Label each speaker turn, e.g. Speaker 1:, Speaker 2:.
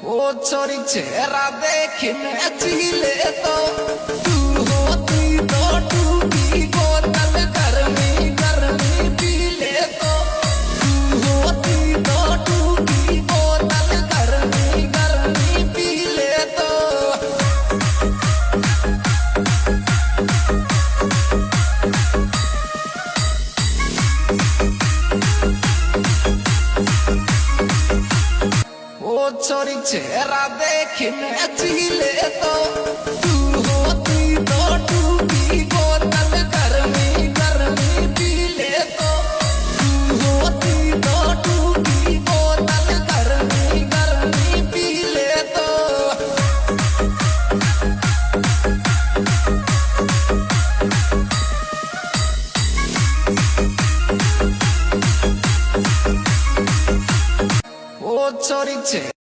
Speaker 1: ओ छोरी चेहरा देखने चिले तो तू होती तो टूटी बोतल गर्मी गर्मी पी ले तो तू होती तो टूटी बोतल गर्मी गर्मी पी ले तो ओ छोरी चेहरा देखने चिले तो